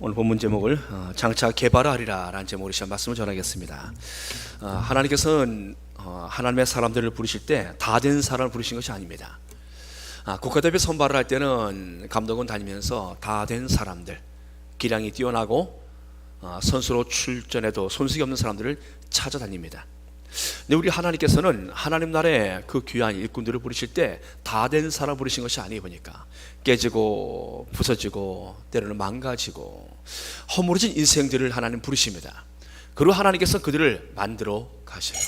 오늘 본문 제목을 장차 개발하리라 라는 제목으로 시작 말씀을 전하겠습니다. 하나님께서는 하나님의 사람들을 부르실 때 다 된 사람을 부르신 것이 아닙니다. 국가대표 선발을 할 때는 감독원 다니면서 다 된 사람들, 기량이 뛰어나고 선수로 출전해도 손색이 없는 사람들을 찾아다닙니다. 근데 우리 하나님께서는 하나님 나라의 그 귀한 일꾼들을 부르실 때 다 된 사람 부르신 것이 아니에요. 보니까 깨지고 부서지고 때로는 망가지고 허물어진 인생들을 하나님 부르십니다. 그리고 하나님께서 그들을 만들어 가셔요.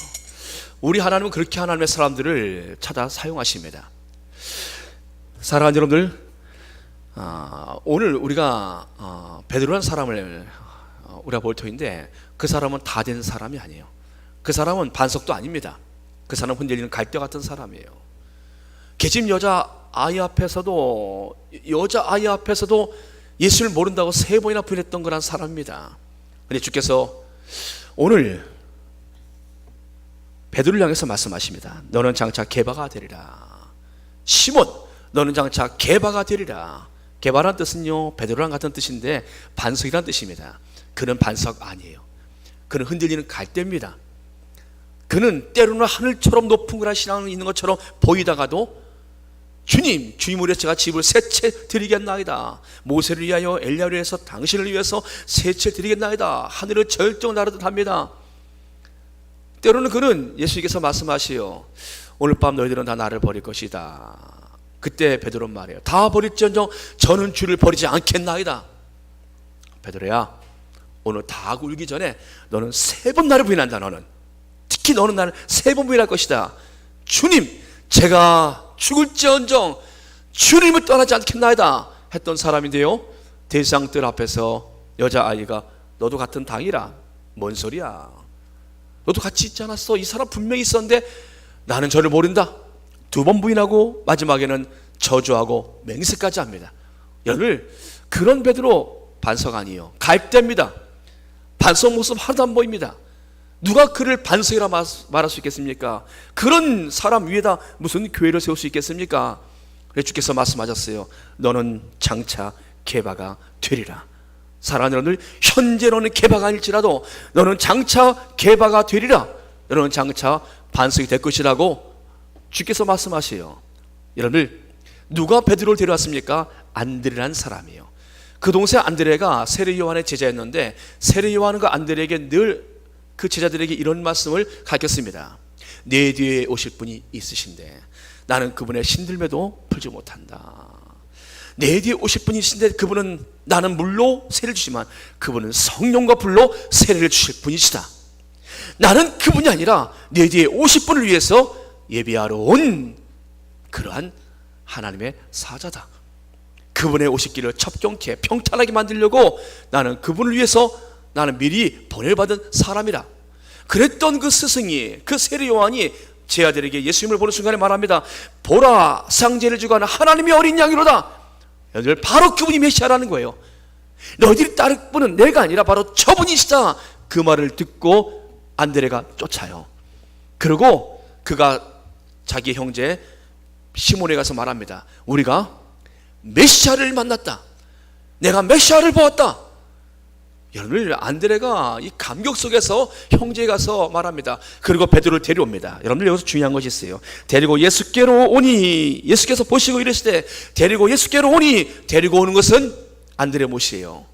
우리 하나님은 그렇게 하나님의 사람들을 찾아 사용하십니다. 사랑하는 여러분들, 오늘 우리가 베드로라는 사람을 우리가 볼 터인데 그 사람은 다 된 사람이 아니에요. 그 사람은 반석도 아닙니다. 그 사람은 흔들리는 갈대 같은 사람이에요. 계집 여자아이 앞에서도 예수를 모른다고 3번이나 부인했던 그런 사람입니다. 그런데 주께서 오늘 베드로를 향해서 말씀하십니다. 너는 장차 게바가 되리라. 시몬, 너는 장차 게바가 되리라. 게바라는 뜻은요, 베드로랑 같은 뜻인데 반석이라는 뜻입니다. 그는 반석 아니에요. 그는 흔들리는 갈대입니다. 그는 때로는 하늘처럼 높은 그런 신앙이 있는 것처럼 보이다가도 주님 우리 제가 집을 세 채 드리겠나이다. 모세를 위하여 엘리야를 위해서 당신을 위해서 세 채 드리겠나이다. 하늘을 절정 나르듯 합니다. 때로는 그는 예수님께서 말씀하시요, 오늘 밤 너희들은 다 나를 버릴 것이다. 그때 베드로는 말해요. 다 버릴지언정 저는 주를 버리지 않겠나이다. 베드로야, 오늘 다 울기 전에 너는 3번 나를 부인한다. 너는 특히 너는 나를 3번 부인할 것이다. 주님, 제가 죽을지언정 주님을 떠나지 않겠나이다 했던 사람인데요, 대상들 앞에서 여자아이가 너도 같은 당이라. 뭔 소리야, 너도 같이 있지 않았어? 이 사람 분명히 있었는데 나는 저를 모른다. 2번 부인하고 마지막에는 저주하고 맹세까지 합니다. 여러분, 그런 베드로 반석 아니에요. 갈대입니다. 반석 모습 하나도 안 보입니다. 누가 그를 반석이라 말할 수 있겠습니까? 그런 사람 위에다 무슨 교회를 세울 수 있겠습니까? 그래서 주께서 말씀하셨어요. 너는 장차 게바가 되리라. 사랑하는 여러분들, 현재로는 게바가 아닐지라도 너는 장차 게바가 되리라. 너는 장차 반석이 될 것이라고 주께서 말씀하세요. 여러분들, 누가 베드로를 데려왔습니까? 안드레라는 사람이에요. 그 동생 안드레가 세례 요한의 제자였는데 세례 요한과 안드레에게 늘 그 제자들에게 이런 말씀을 가르쳤습니다. 내 뒤에 오실 분이 있으신데 나는 그분의 신들매도 풀지 못한다. 내 뒤에 오실 분이 있으신데 그분은, 나는 물로 세례를 주지만 그분은 성령과 불로 세례를 주실 분이시다. 나는 그분이 아니라 내 뒤에 오실 분을 위해서 예비하러 온 그러한 하나님의 사자다. 그분의 오실 길을 첩경케 평탄하게 만들려고 나는 그분을 위해서 나는 미리 보내받은 사람이라. 그랬던 그 스승이, 그 세례 요한이 제 아들에게 예수님을 보는 순간에 말합니다. 보라, 상제를 주고 하는 하나님의 어린 양이로다. 여러분들, 바로 그분이 메시아라는 거예요. 너희들이 따를 분은 내가 아니라 바로 저분이시다. 그 말을 듣고 안드레가 쫓아요. 그리고 그가 자기 형제 시몬에 가서 말합니다. 우리가 메시아를 만났다. 내가 메시아를 보았다. 여러분, 안드레가 이 감격 속에서 형제에 가서 말합니다. 그리고 베드로를 데려옵니다. 여러분들, 여기서 중요한 것이 있어요. 데리고 예수께로 오니, 예수께서 보시고 이르시되 데리고 예수께로 오니, 데리고 오는 것은 안드레 못이에요.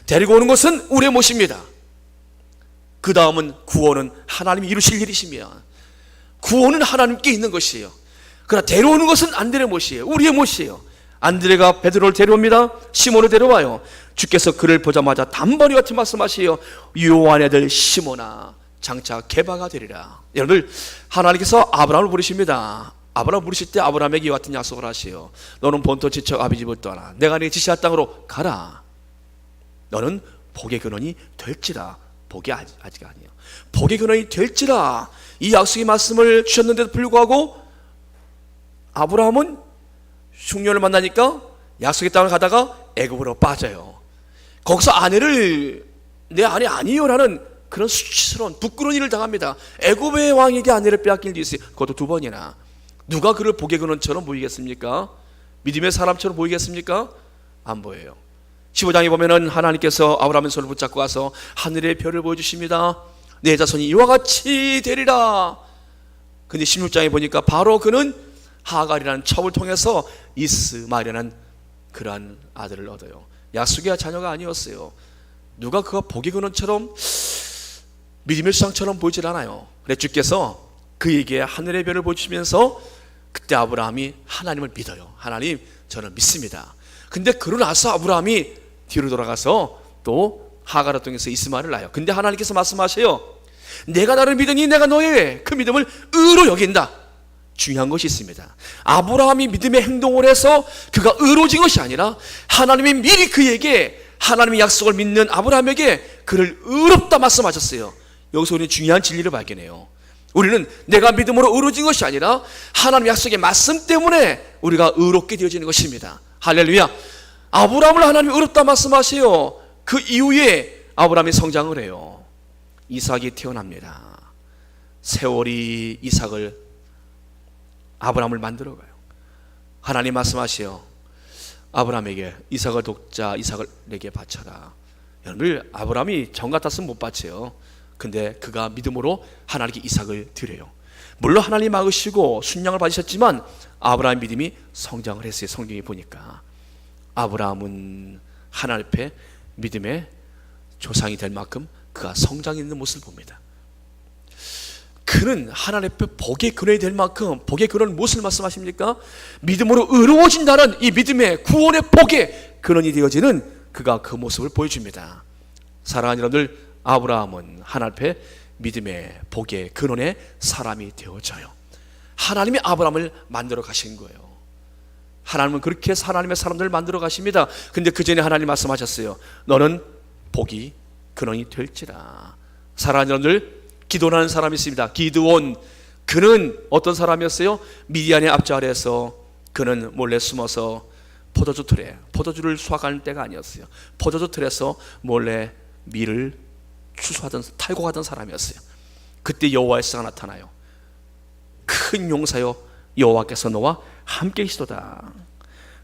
데리고 오는 것은 우리의 못입니다. 그 다음은 구원은 하나님이 이루실 일이시며 구원은 하나님께 있는 것이에요. 그러나 데려오는 것은 안드레 못이에요. 우리의 못이에요. 안드레가 베드로를 데려옵니다. 시몬을 데려와요. 주께서 그를 보자마자 단번에 같이 말씀하시요, 요한의 아들 시몬아, 장차 게바가 되리라. 여러분들, 하나님께서 아브라함을 부르십니다. 아브라함을 부르실 때 아브라함에게 이와 같은 약속을 하시요, 너는 본토 지척 아비 집을 떠나 내가 네게 지시할 땅으로 가라. 너는 복의 근원이 될지라. 복이 아직 아니에요. 복의 근원이 될지라. 이 약속의 말씀을 주셨는데도 불구하고 아브라함은 흉년을 만나니까 약속의 땅을 가다가 애굽으로 빠져요. 거기서 아내를 내 아내 아니요 라는 그런 수치스러운 부끄러운 일을 당합니다. 애굽의 왕에게 아내를 빼앗길 일이 있어요. 그것도 2번이나. 누가 그를 복의 근원처럼 보이겠습니까? 믿음의 사람처럼 보이겠습니까? 안 보여요. 15장에 보면은 하나님께서 아브라함의 손을 붙잡고 가서 하늘의 별을 보여주십니다. 내 자손이 이와 같이 되리라. 근데 16장에 보니까 바로 그는 하갈이라는 첩을 통해서 이스마엘이라는 그러한 아들을 얻어요. 약속의 자녀가 아니었어요. 누가 그가 복의 근원처럼 믿음의 수상처럼 보이질 않아요. 그래 주께서 그에게 하늘의 별을 보여주시면서 그때 아브라함이 하나님을 믿어요. 하나님, 저는 믿습니다. 근데 그러고 나서 아브라함이 뒤로 돌아가서 또 하갈을 통해서 이스마엘을 낳아요. 근데 하나님께서 말씀하세요. 내가 나를 믿으니 내가 너의 그 믿음을 의로 여긴다. 중요한 것이 있습니다. 아브라함이 믿음의 행동을 해서 그가 의로워진 것이 아니라 하나님이 미리 그에게 하나님의 약속을 믿는 아브라함에게 그를 의롭다 말씀하셨어요. 여기서 우리는 중요한 진리를 발견해요. 우리는 내가 믿음으로 의로워진 것이 아니라 하나님의 약속의 말씀 때문에 우리가 의롭게 되어지는 것입니다. 할렐루야. 아브라함을 하나님이 의롭다 말씀하세요. 그 이후에 아브라함이 성장을 해요. 이삭이 태어납니다. 세월이 이삭을 아브라함을 만들어가요. 하나님 말씀하시오. 아브라함에게 이삭을 돕자. 이삭을 내게 바쳐라. 여러분들, 아브라함이 정 같았으면 못 바쳐요. 근데 그가 믿음으로 하나님께 이삭을 드려요. 물론 하나님 막으시고 순양을 받으셨지만 아브라함의 믿음이 성장을 했어요. 성경에 보니까 아브라함은 하나님 앞에 믿음의 조상이 될 만큼 그가 성장 있는 모습을 봅니다. 그는 하나님 앞에 복의 근원이 될 만큼, 복의 근원은 무엇을 말씀하십니까? 믿음으로 의로워진다는 이 믿음의 구원의 복의 근원이 되어지는 그가 그 모습을 보여줍니다. 사랑하는 여러분들, 아브라함은 하나님 앞에 믿음의 복의 근원의 사람이 되어져요. 하나님이 아브라함을 만들어 가신 거예요. 하나님은 그렇게 해서 하나님의 사람들을 만들어 가십니다. 근데 그 전에 하나님 말씀하셨어요. 너는 복이 근원이 될지라. 사랑하는 여러분들, 기도하는 사람이 있습니다. 기드온. 그는 어떤 사람이었어요? 미디안의 앞자 아래에서 그는 몰래 숨어서 포도주 틀에, 포도주를 수확하는 때가 아니었어요. 포도주 틀에서 몰래 밀을 추수하던, 탈곡하던 사람이었어요. 그때 여호와의 사자가 나타나요. 큰 용사여, 여호와께서 너와 함께 계시도다.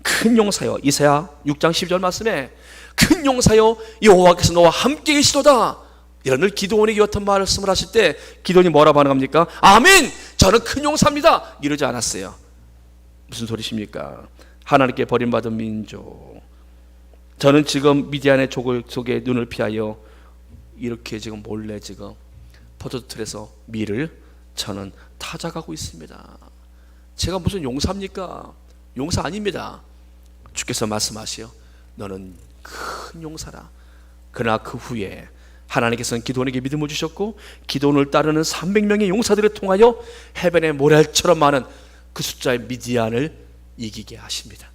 큰 용사여, 이사야 6장 12절 말씀에 큰 용사여, 여호와께서 너와 함께 계시도다. 여러분들, 기드온에게 어떤 말씀을 하실 때 기드온이 뭐라고 반응합니까? 아멘! 저는 큰 용사입니다! 이러지 않았어요. 무슨 소리십니까? 하나님께 버림받은 민족, 저는 지금 미디안의 족을 속에 눈을 피하여 이렇게 지금 몰래 지금 포도주 틀에서 밀을 저는 타작하고 있습니다. 제가 무슨 용사입니까? 용사 아닙니다. 주께서 말씀하시오. 너는 큰 용사라. 그러나 그 후에 하나님께서는 기드온에게 믿음을 주셨고 기드온을 따르는 300명의 용사들을 통하여 해변의 모래알처럼 많은 그 숫자의 미디안을 이기게 하십니다.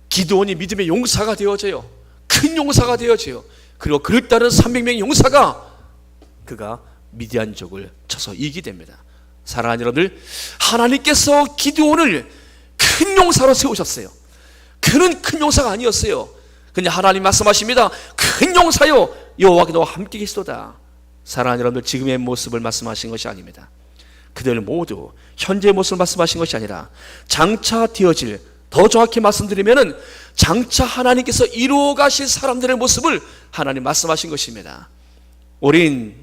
기드온이 믿음의 용사가 되어져요. 큰 용사가 되어져요. 그리고 그를 따르는 300명의 용사가 그가 미디안족을 쳐서 이기게 됩니다. 사랑하는 여러분들, 하나님께서 기드온을 큰 용사로 세우셨어요. 그는 큰 용사가 아니었어요. 근데 하나님 말씀하십니다. 큰 용사요, 여호와께 너와 함께 계시도다. 사랑하는 여러분들, 지금의 모습을 말씀하신 것이 아닙니다. 그들 모두 현재의 모습을 말씀하신 것이 아니라 장차 되어질, 더 정확히 말씀드리면은 장차 하나님께서 이루어 가실 사람들의 모습을 하나님 말씀하신 것입니다. 오늘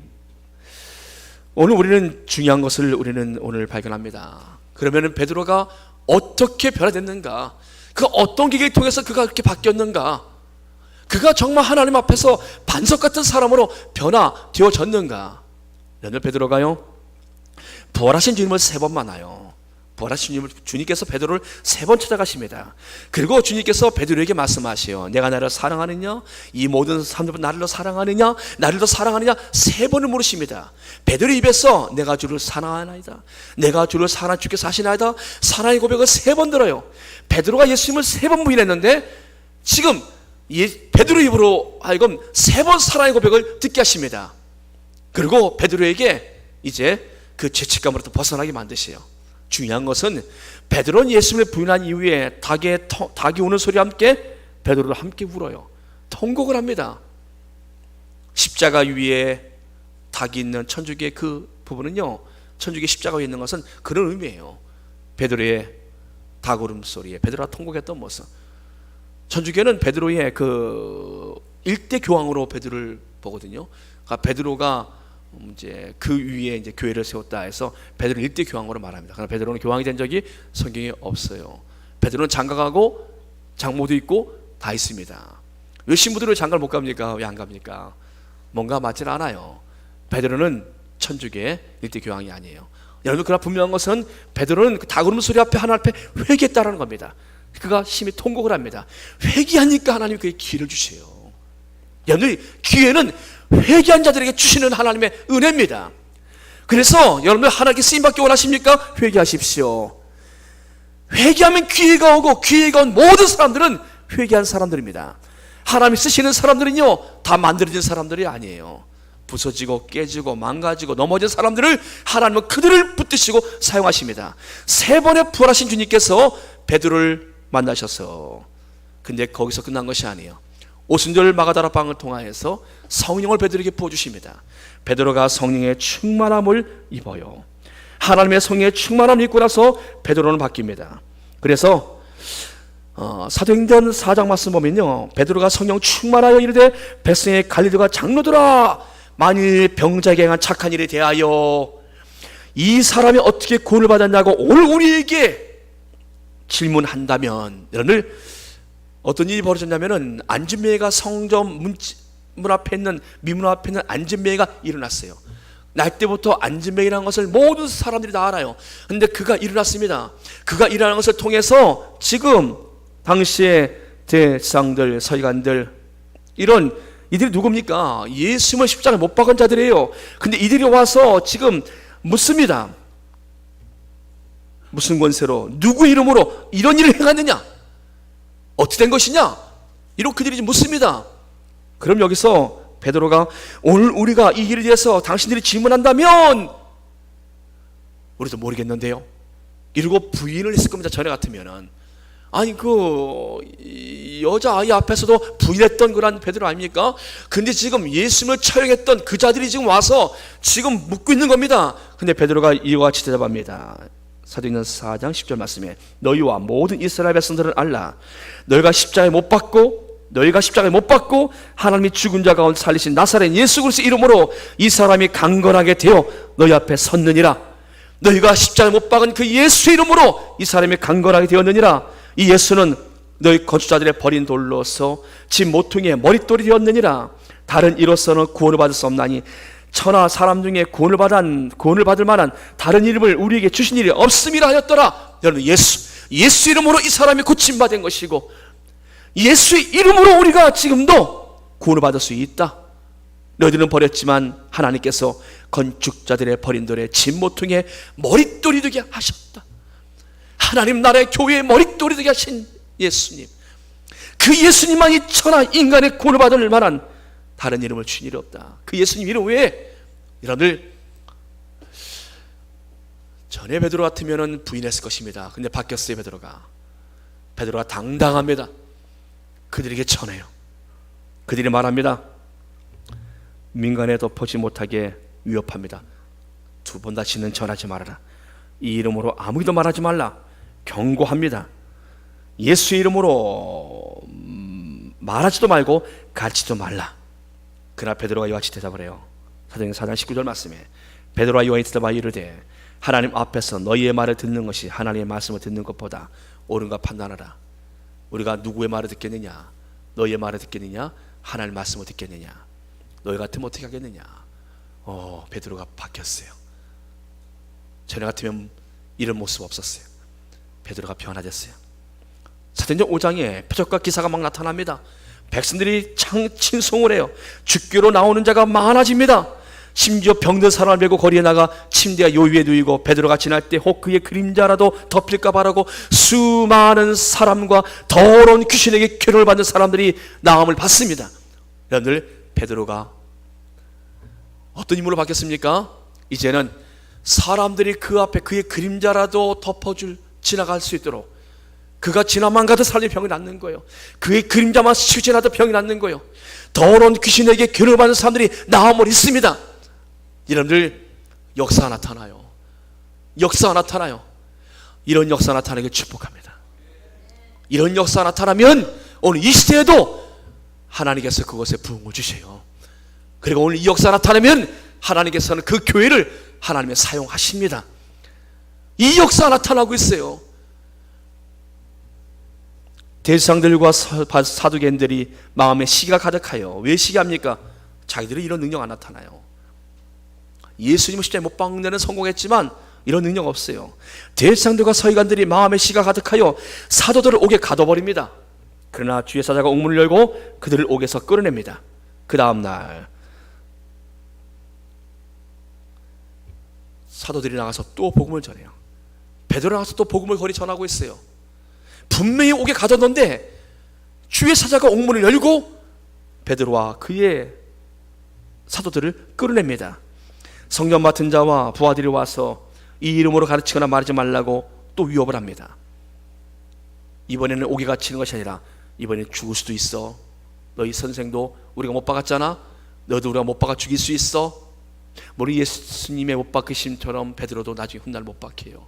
우리는 중요한 것을 우리는 오늘 발견합니다. 그러면은 베드로가 어떻게 변화됐는가? 그 어떤 계기를 통해서 그가 그렇게 바뀌었는가? 그가 정말 하나님 앞에서 반석 같은 사람으로 변화되어졌는가? 여러분, 베드로가요, 부활하신 주님을 3번 만나요. 부활하신 주님께서 베드로를 3번 찾아가십니다. 그리고 주님께서 베드로에게 말씀하시오. 내가 나를 사랑하느냐? 이 모든 사람들 나를 더 사랑하느냐? 나를 더 사랑하느냐? 3번을 물으십니다. 베드로 입에서 내가 주를 사랑하나이다, 내가 주를 사랑한 주께서 하시나이다, 사랑의 고백을 3번 들어요. 베드로가 예수님을 3번 부인했는데 지금 베드로 입으로 하여금 3번 사랑의 고백을 듣게 하십니다. 그리고 베드로에게 이제 그 죄책감으로부터 벗어나게 만드세요. 중요한 것은 베드로는 예수님을 부인한 이후에 닭이 우는 소리와 함께 베드로를 함께 울어요. 통곡을 합니다. 십자가 위에 닭이 있는 천주교의 그 부분은요, 천주교 십자가에 있는 것은 그런 의미예요. 베드로의 닭 울음소리에 베드로가 통곡했던 모습. 천주교는 베드로의 그 일대 교황으로 베드로를 보거든요. 그러니까 베드로가 이제 그 위에 이제 교회를 세웠다 해서 베드로 일대 교황으로 말합니다. 그러나 베드로는 교황이 된 적이 성경에 없어요. 베드로는 장가가고 장모도 있고 다 있습니다. 왜 신부들은 장가를 못 갑니까? 왜 안 갑니까? 뭔가 맞질 않아요. 베드로는 천주교의 일대 교황이 아니에요. 여러분, 그러나 분명한 것은 베드로는 다구름 소리 앞에 하나님 앞에 회개했다라는 겁니다. 그가 심히 통곡을 합니다. 회개하니까 하나님이 그에게 기회를 주세요. 여러분, 기회는 회개한 자들에게 주시는 하나님의 은혜입니다. 그래서 여러분들 하나님께 쓰임받기 원하십니까? 회개하십시오. 회개하면 기회가 오고, 기회가 온 모든 사람들은 회개한 사람들입니다. 하나님이 쓰시는 사람들은요, 다 만들어진 사람들이 아니에요. 부서지고 깨지고 망가지고 넘어진 사람들을 하나님은 그들을 붙드시고 사용하십니다. 3번의 부활하신 주님께서 베드로를 만나셔서, 근데 거기서 끝난 것이 아니에요. 오순절 마가다라 방을 통하여서 성령을 베드로에게 부어주십니다. 베드로가 성령의 충만함을 입어요. 하나님의 성령의 충만함을 입고 나서 베드로는 바뀝니다. 그래서 사도행전 4장 말씀 보면요, 베드로가 성령 충만하여 이르되 백성의 갈릴리가 장로들아, 만일 병자에게 행한 착한 일에 대하여 이 사람이 어떻게 구원을 받았냐고 오늘 우리에게 질문한다면, 여러분들 어떤 일이 벌어졌냐면은 안진매가 성전 문 앞에 있는 미문 앞에 있는 안진매가 일어났어요. 날 때부터 안진매라는 것을 모든 사람들이 다 알아요. 근데 그가 일어났습니다. 그가 일어나는 것을 통해서 지금 당시의 대제사장들, 서기관들, 이런 이들이 누굽니까? 예수님을 십자가에 못 박은 자들이에요. 근데 이들이 와서 지금 묻습니다. 무슨 권세로, 누구 이름으로 이런 일을 행하느냐? 어떻게 된 것이냐? 이렇게 그들이 묻습니다. 그럼 여기서 베드로가 오늘 우리가 이 일에 대해서 당신들이 질문한다면 우리도 모르겠는데요, 이러고 부인을 했을 겁니다. 전에 같으면은. 아니, 그 여자아이 앞에서도 부인했던 그런 베드로 아닙니까? 근데 지금 예수님을 처형했던 그 자들이 지금 와서 지금 묻고 있는 겁니다. 근데 베드로가 이와 같이 대답합니다. 사도행전 4장 10절 말씀에 너희와 모든 이스라엘 백성들은 알라. 너희가 십자가에 못 박고 하나님이 죽은 자 가운데 살리신 나사렛 예수 그리스도의 이름으로 이 사람이 강건하게 되어 너희 앞에 섰느니라. 너희가 십자가에 못 박은 그 예수의 이름으로 이 사람이 강건하게 되었느니라. 이 예수는 너희 건축자들의 버린 돌로서 집 모퉁이의 머릿돌이 되었느니라. 다른 이로서는 구원을 받을 수 없나니 천하 사람 중에 구원을 받을 만한 다른 이름을 우리에게 주신 일이 없음이라 하였더라. 여러분, 예수 이름으로 이 사람이 고침받은 것이고, 예수의 이름으로 우리가 지금도 구원을 받을 수 있다. 너희들은 버렸지만 하나님께서 건축자들의 버린 돌에 집 모퉁이의 머릿돌이 되게 하셨다. 하나님 나라의 교회의 머릿돌이 되게 하신 예수님, 그 예수님만이 천하 인간의 구원을 받을 만한 다른 이름을 주신 일이 없다. 그 예수님 이름 외에, 여러분들 전에 베드로 같으면 부인했을 것입니다. 근데 바뀌었어요. 베드로가 당당합니다. 그들에게 전해요. 그들이 말합니다. 민간에 덮어지 못하게 위협합니다. 2번 다시는 전하지 말아라. 이 이름으로 아무기도 말하지 말라. 경고합니다. 예수의 이름으로 말하지도 말고 가르치지도 말라. 그러나 베드로가 이와 같이 대답을 해요. 사도행전 4장 19절 말씀에 베드로와 요한이 대답하여 이르되 하나님 앞에서 너희의 말을 듣는 것이 하나님의 말씀을 듣는 것보다 옳은가 판단하라. 우리가 누구의 말을 듣겠느냐? 너희의 말을 듣겠느냐? 하나님의 말씀을 듣겠느냐? 너희 같으면 어떻게 하겠느냐? 베드로가 바뀌었어요. 전에 같으면 이런 모습 없었어요. 베드로가 변화됐어요. 사도행전 5장에 표적과 기사가 막 나타납니다. 백성들이 친송을 해요. 죽기로 나오는 자가 많아집니다. 심지어 병든 사람을 메고 거리에 나가 침대와 요 위에 누이고 베드로가 지날 때 혹 그의 그림자라도 덮일까 바라고 수많은 사람과 더러운 귀신에게 괴로움을 받는 사람들이 나음을 받습니다. 여러분들, 베드로가 어떤 인물로 바뀌었습니까? 이제는 사람들이 그 앞에 그의 그림자라도 지나갈 수 있도록, 그가 지나만 가도 사람이 병이 낫는 거예요. 그의 그림자만 스치지나도 병이 낫는 거예요. 더러운 귀신에게 괴로움을 받는 사람들이 나음을 있습니다. 여러분들, 역사가 나타나요. 이런 역사 나타나길 축복합니다. 이런 역사 나타나면 오늘 이 시대에도 하나님께서 그것에 부흥을 주세요. 그리고 오늘 이 역사 나타나면 하나님께서는 그 교회를 하나님이 사용하십니다. 이 역사 나타나고 있어요. 대제사장들과 사두개인들이 마음에 시기가 가득하여, 왜 시기합니까? 자기들이 이런 능력 안 나타나요. 예수님은 십자가에 못 박는 데는 성공했지만 이런 능력 없어요. 대제사장들과 서기관들이 마음에 시기가 가득하여 사도들을 옥에 가둬버립니다. 그러나 주의 사자가 옥문을 열고 그들을 옥에서 끌어냅니다. 그 다음날 사도들이 나가서 또 복음을 전해요. 베드로 나가서 또 복음을 거리 전하고 있어요. 분명히 옥에 가뒀는데 주의 사자가 옥문을 열고 베드로와 그의 사도들을 끌어냅니다. 성령 맡은 자와 부하들이 와서 이 이름으로 가르치거나 말하지 말라고 또 위협을 합니다. 이번에는 옥에 갇히는 것이 아니라 이번엔 죽을 수도 있어. 너희 선생도 우리가 못 박았잖아. 너도 우리가 못 박아 죽일 수 있어. 우리 예수님의 못 박으심처럼 베드로도 나중에 훗날 못 박혀요.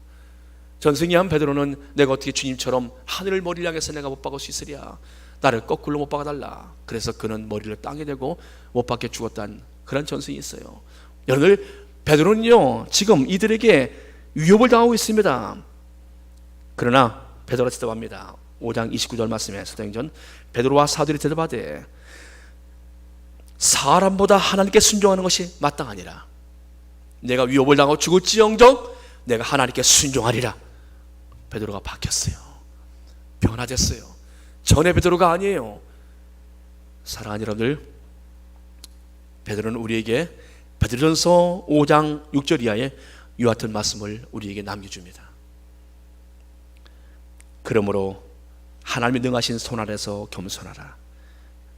전승이한 베드로는 내가 어떻게 주님처럼 하늘을 머리를 향해서 내가 못 박을 수 있으랴. 나를 거꾸로 못 박아달라. 그래서 그는 머리를 땅에 대고 못 박혀 죽었다는 그런 전승이 있어요. 여러분들, 베드로는요 지금 이들에게 위협을 당하고 있습니다. 그러나 베드로가 대답합니다. 5장 29절 말씀에 사도행전, 베드로와 사도들이 대답하되 사람보다 하나님께 순종하는 것이 마땅하니라. 내가 위협을 당하고 죽을지언정 내가 하나님께 순종하리라. 베드로가 바뀌었어요. 변화됐어요. 전에 베드로가 아니에요. 사랑하는 여러분들, 베드로는 우리에게 베드로전서 5장 6절 이하에 이와 같은 말씀을 우리에게 남겨줍니다. 그러므로 하나님이 능하신 손 아래서 겸손하라.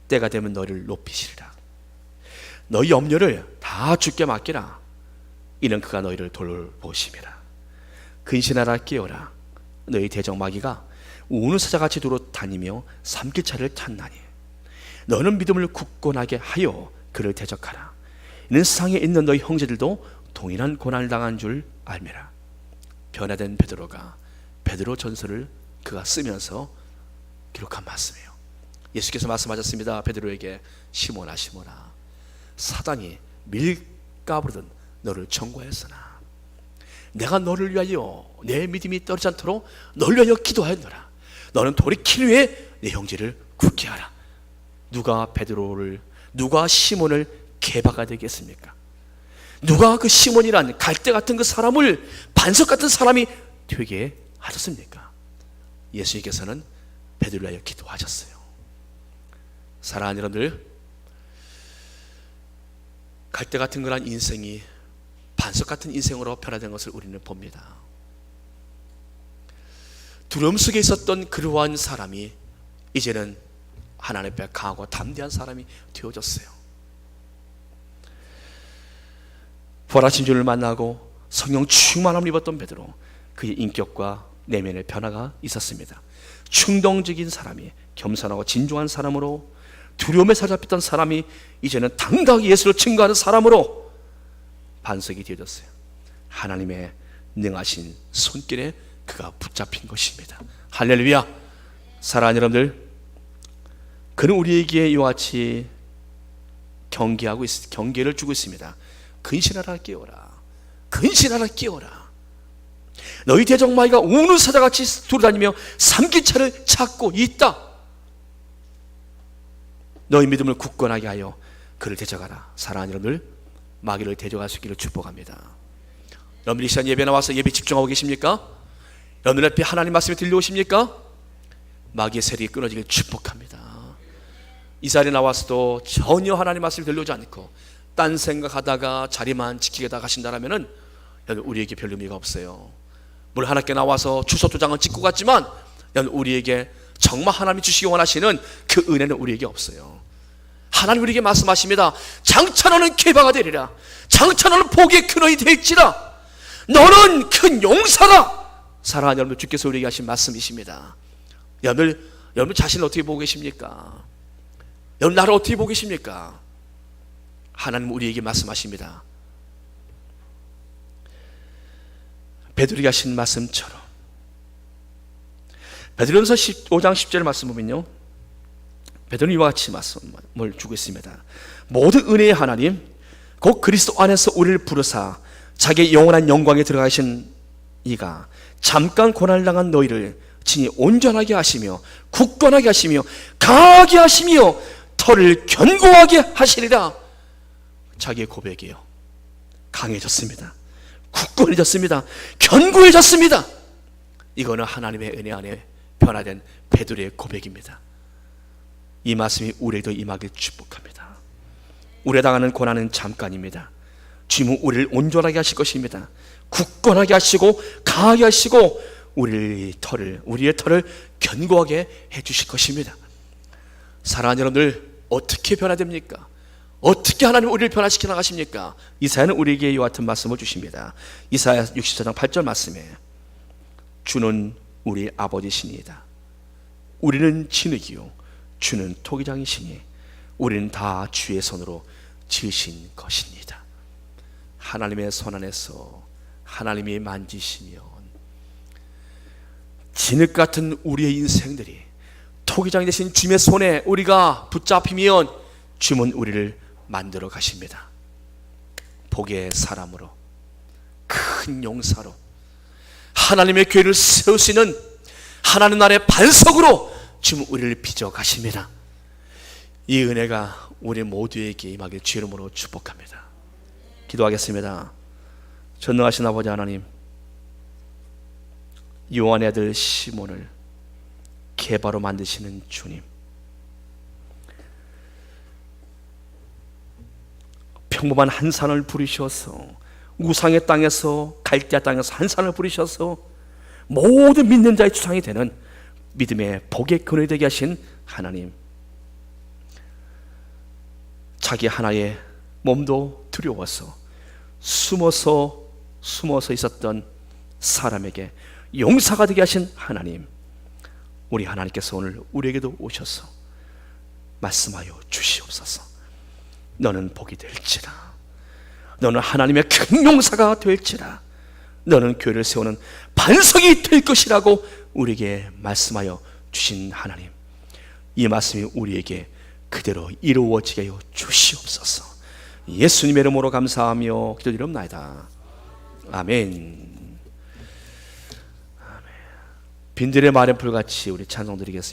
때가 되면 너희를 높이시리라. 너희 염려를 다 주께 맡기라. 이는 그가 너희를 돌보심이라. 근신하라, 깨어라. 너희 대적 마귀가 우는 사자같이 두루 다니며 삼킬 차를 찾나니 너는 믿음을 굳건하게 하여 그를 대적하라. 이는 세상에 있는 너희 형제들도 동일한 고난을 당한 줄 알미라. 변화된 베드로가 베드로 전서를 그가 쓰면서 기록한 말씀이에요. 예수께서 말씀하셨습니다. 베드로에게 시몬아 시몬아, 사단이 밀가부르듯 너를 청구하였으나 내가 너를 위하여 내 믿음이 떨어지지 않도록 너를 위하여 기도하였노라. 너는 돌이킨 후에 내 형제를 굳게 하라. 누가 시몬을 개바가 되겠습니까? 누가 그 시몬이란 갈대 같은 그 사람을 반석 같은 사람이 되게 하셨습니까? 예수님께서는 베드로를 위하여 기도하셨어요. 사랑하는 여러분들, 갈대 같은 그런 인생이 반석 같은 인생으로 변화된 것을 우리는 봅니다. 두려움 속에 있었던 그러한 사람이 이제는 하나님 앞에 강하고 담대한 사람이 되어졌어요. 부활하신 진주를 만나고 성령 충만함을 입었던 베드로, 그의 인격과 내면의 변화가 있었습니다. 충동적인 사람이 겸손하고 진중한 사람으로, 두려움에 사로잡혔던 사람이 이제는 당당하게 예수를 증거하는 사람으로 반석이 되어졌어요. 하나님의 능하신 손길에 그가 붙잡힌 것입니다. 할렐루야. 사랑하는 여러분들, 그는 우리에게 이와 같이 경계를 주고 있습니다. 근신하라, 깨어라. 근신하라, 깨어라. 너희 대적 마귀가 우는 사자같이 돌아다니며 삼킬 차를 찾고 있다. 너희 믿음을 굳건하게 하여 그를 대적하라. 사랑하는 여러분들, 마귀를 대적할 수 있기를 축복합니다. 여러분들 이 시간 예배 나와서 예배 집중하고 계십니까? 여러분 앞에 하나님 말씀이 들려오십니까? 마귀의 세력이 끊어지길 축복합니다. 이 자리에 나와서도 전혀 하나님 말씀이 들려오지 않고 딴 생각하다가 자리만 지키겠다 가신다라면은 우리에게 별 의미가 없어요. 물론 하나님께 나와서 주소 도장을 찍고 갔지만 우리에게 정말 하나님이 주시기 원하시는 그 은혜는 우리에게 없어요. 하나님 우리에게 말씀하십니다. 장차 너는 개바가 되리라. 장차 너는 복의 근원이 될지라. 너는 큰 용사라. 사랑하는 여러분, 주께서 우리에게 하신 말씀이십니다. 여러분 자신을 어떻게 보고 계십니까? 여러분 나를 어떻게 보고 계십니까? 하나님 우리에게 말씀하십니다. 베드로에게 하신 말씀처럼 베드로전서 5장 10절 말씀 보면요, 베드로는 이와 같이 말씀을 주고 있습니다. 모든 은혜의 하나님 곧 그리스도 안에서 우리를 부르사 자기의 영원한 영광에 들어가신 이가 잠깐 고난을 당한 너희를 친히 온전하게 하시며 굳건하게 하시며 강하게 하시며 털을 견고하게 하시리라. 자기의 고백이에요. 강해졌습니다. 굳건해졌습니다. 견고해졌습니다. 이거는 하나님의 은혜 안에 변화된 베드로의 고백입니다. 이 말씀이 우리에게도 임하길 축복합니다. 우리가 당하는 고난은 잠깐입니다. 주님은 우리를 온전하게 하실 것입니다. 굳건하게 하시고 강하게 하시고 우리의 털을 견고하게 해주실 것입니다. 사랑하는 여러분들, 어떻게 변화됩니까? 어떻게 하나님 우리를 변화시켜 나가십니까? 이사야는 우리에게 이와 같은 말씀을 주십니다. 이사야 64장 8절 말씀에 주는 우리 아버지시니이다. 우리는 진흙이요 주는 토기장이시니 우리는 다 주의 손으로 지으신 것입니다. 하나님의 손 안에서 하나님이 만지시면 진흙 같은 우리의 인생들이 토기장이 되신 주님의 손에 우리가 붙잡히면 주님은 우리를 만들어 가십니다. 복의 사람으로, 큰 용사로, 하나님의 교회를 세우시는 하나님 나라의 반석으로 주님은 우리를 빚어 가십니다. 이 은혜가 우리 모두에게 임하길 주의 이름으로 축복합니다. 기도하겠습니다. 전능하신 아버지 하나님, 요한의 아들 시몬을 게바로 만드시는 주님, 평범한 한 산을 부르셔서 우상의 땅에서 갈대아 땅에서 한 산을 부르셔서 모든 믿는 자의 주상이 되는 믿음의 복의 근원이 되게 하신 하나님, 자기 하나의 몸도 두려워서 숨어서 있었던 사람에게 용사가 되게 하신 하나님, 우리 하나님께서 오늘 우리에게도 오셔서 말씀하여 주시옵소서. 너는 복이 될지라. 너는 하나님의 큰 용사가 될지라. 너는 교회를 세우는 반석이 될 것이라고 우리에게 말씀하여 주신 하나님, 이 말씀이 우리에게 그대로 이루어지게 하여 주시옵소서. 예수님의 이름으로 감사하며 기도드리옵나이다. 아멘. 빈들의 마른 풀같이 우리 찬송 드리겠습니다.